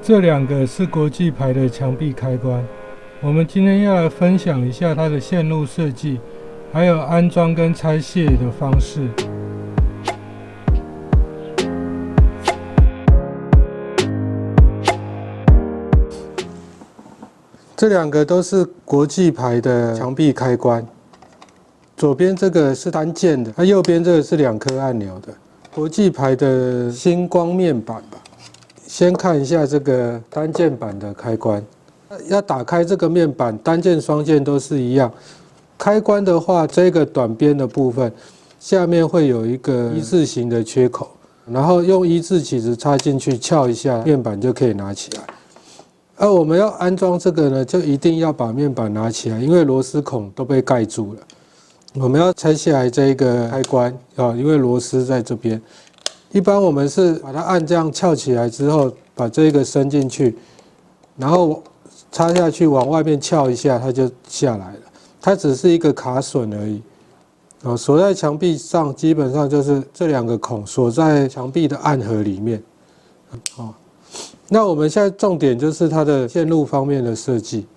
这两个是国际牌的墙壁开关。我们今天要来分享一下它的线路设计，还有安装跟拆卸的方式。这两个都是国际牌的墙壁开关，左边这个是单键的，右边这个是2颗按钮的。国际牌的星光面板吧。先看一下这个单键板的开关，要打开这个面板，单键双键都是一样。开关的话，这个短边的部分下面会有一个一字形的缺口，然后用一字起子插进去，撬一下，面板就可以拿起来。而我们要安装这个呢，就一定要把面板拿起来，因为螺丝孔都被盖住了。我们要拆下来这一个开关啊，因为螺丝在这边。一般我们是把它按这样翘起来之后，把这个伸进去，然后插下去往外面翘一下，它就下来了。它只是一个卡榫而已。锁在墙壁上，基本上就是这2个孔锁在墙壁的暗盒里面。那我们现在重点就是它的线路方面的设计。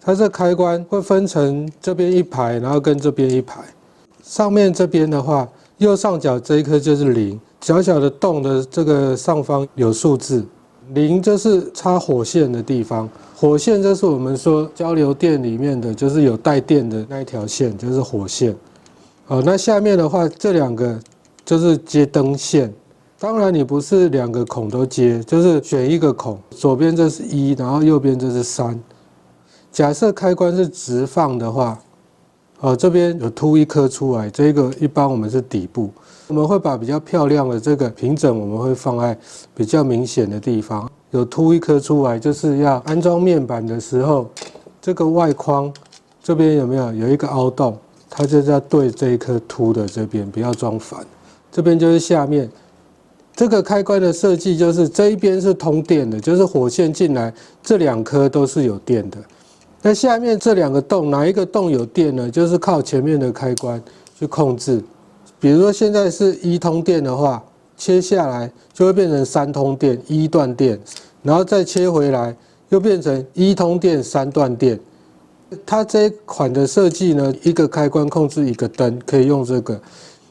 它这开关会分成这边一排，然后跟这边一排。上面这边的话，右上角这一颗就是0。小小的洞的这个上方有数字，0就是插火线的地方，火线就是我们说交流电里面的，就是有带电的那一条线，就是火线。那下面的话，这2个就是接灯线。当然你不是2个孔都接，就是选一个孔，左边这是1，然后右边这是3。假设开关是直放的话，这边有凸一颗出来，这个一般我们是底部。我们会把比较漂亮的这个平整，我们会放在比较明显的地方。有凸一颗出来，就是要安装面板的时候，这个外框这边有没有一个凹洞？它就是要对这一颗凸的这边，不要装反。这边就是下面这个开关的设计，就是这一边是通电的，就是火线进来，这2颗都是有电的。那下面这2个洞，哪一个洞有电呢？就是靠前面的开关去控制。比如说现在是1通电的话，切下来就会变成3通电，1断电，然后再切回来，又变成1通电3断电。它这一款的设计呢，一个开关控制一个灯，可以用这个；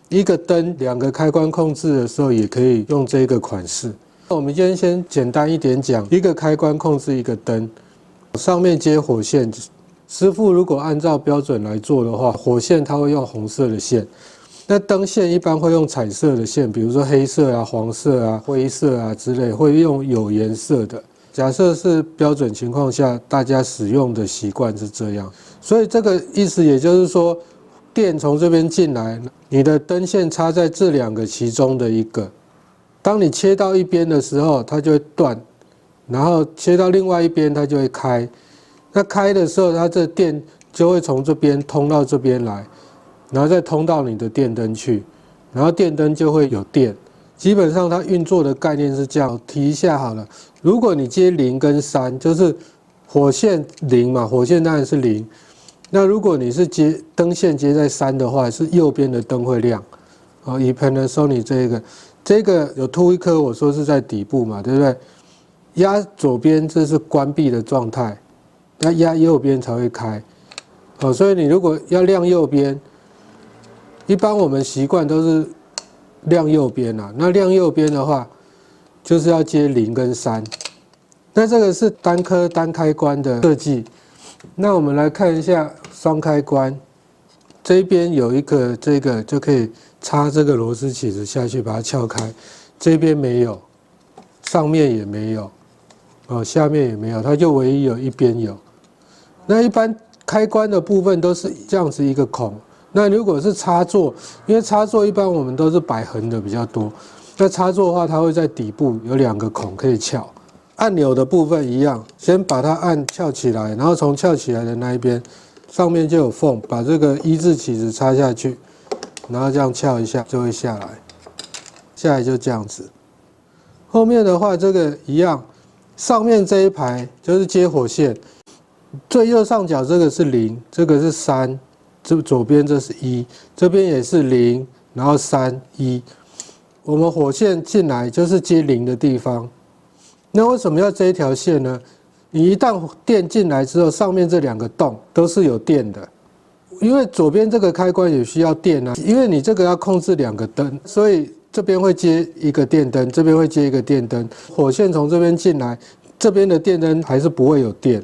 一个灯2个开关控制的时候，也可以用这个款式。我们今天先简单一点讲，一个开关控制一个灯，上面接火线。师傅如果按照标准来做的话，火线它会用红色的线。那灯线一般会用彩色的线，比如说黑色啊、黄色啊、灰色啊之类，会用有颜色的。假设是标准情况下，大家使用的习惯是这样，所以这个意思也就是说，电从这边进来，你的灯线插在这2个其中的一个，当你切到一边的时候，它就会断，然后切到另外一边，它就会开。那开的时候，它这电就会从这边通到这边来。然后再通到你的电灯去，然后电灯就会有电。基本上它运作的概念是这样，提一下好了。如果你接0跟3，就是火线0嘛，火线当然是0。那如果你是接灯线接在3的话，是右边的灯会亮。以 Panasonic 这个有凸一颗，我说是在底部嘛，对不对？压左边这是关闭的状态，那压右边才会开。所以你如果要亮右边，一般我们习惯都是亮右边啊，那亮右边的话，就是要接0跟3。那这个是单颗单开关的设计。那我们来看一下双开关，这一边有一个这个就可以插这个螺丝起子下去把它撬开，这边没有，上面也没有，下面也没有，它就唯一有一边有。那一般开关的部分都是这样子一个孔。那如果是插座，因为插座一般我们都是摆横的比较多，那插座的话，它会在底部有2个孔可以撬。按钮的部分一样，先把它按翘起来，然后从翘起来的那一边，上面就有缝，把这个一字起子插下去，然后这样撬一下就会下来，下来就这样子。后面的话，这个一样，上面这一排就是接火线，最右上角这个是0，这个是3。这左边这是1，这边也是0，然后3、1。我们火线进来就是接0的地方，那为什么要这一条线呢？你一旦电进来之后，上面这2个洞都是有电的，因为左边这个开关也需要电啊，因为你这个要控制2个灯，所以这边会接一个电灯，这边会接一个电灯。火线从这边进来，这边的电灯还是不会有电，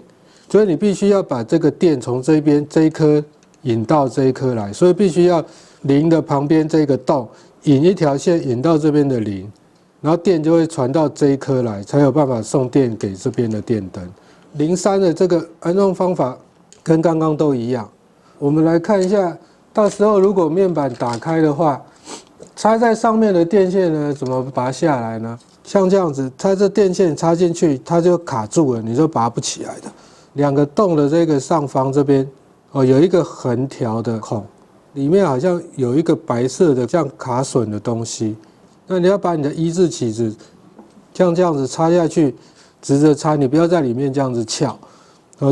所以你必须要把这个电从这边这一颗引到这一颗来，所以必须要零的旁边这个洞引一条线引到这边的零。然后电就会传到这一颗来，才有办法送电给这边的电灯。03的这个安装方法跟刚刚都一样。我们来看一下，到时候如果面板打开的话，插在上面的电线呢，怎么拔下来呢？像这样子，它这电线插进去，它就卡住了，你就拔不起来的。2个洞的这个上方这边，有一个横条的孔，里面好像有一个白色的像卡榫的东西。那你要把你的1字起子像这样子插下去，直着插，你不要在里面这样子撬。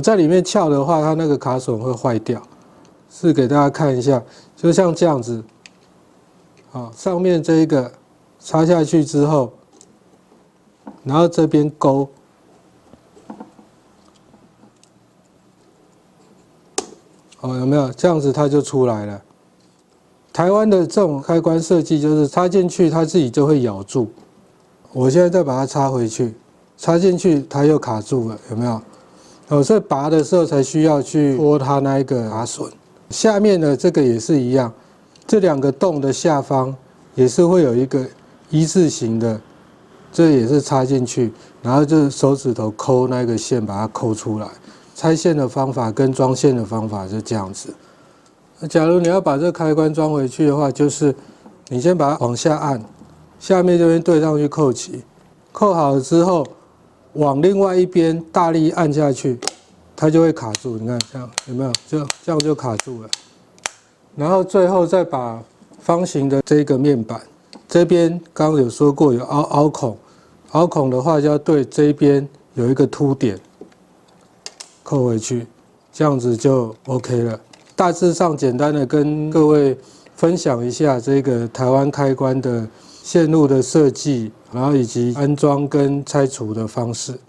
在里面撬的话，它那个卡榫会坏掉。是给大家看一下，就像这样子，上面这一个插下去之后，然后这边勾，有没有？这样子它就出来了。台湾的这种开关设计就是插进去，它自己就会咬住。我现在再把它插回去，插进去它又卡住了，有没有？所以拔的时候才需要去拨它那一个卡榫。下面的这个也是一样，这2个洞的下方也是会有一个1字形的，这也是插进去，然后就手指头抠那个线，把它抠出来。拆线的方法跟装线的方法是这样子。假如你要把这个开关装回去的话，就是你先把它往下按，下面这边对上去扣起，扣好了之后，往另外一边大力按下去，它就会卡住。你看这样有没有？这样就卡住了。然后最后再把方形的这个面板，这边刚刚有说过有凹孔，凹孔的话就要对这边有一个凸点，扣回去，这样子就 OK 了。大致上简单的跟各位分享一下这个台湾开关的线路的设计，然后以及安装跟拆除的方式。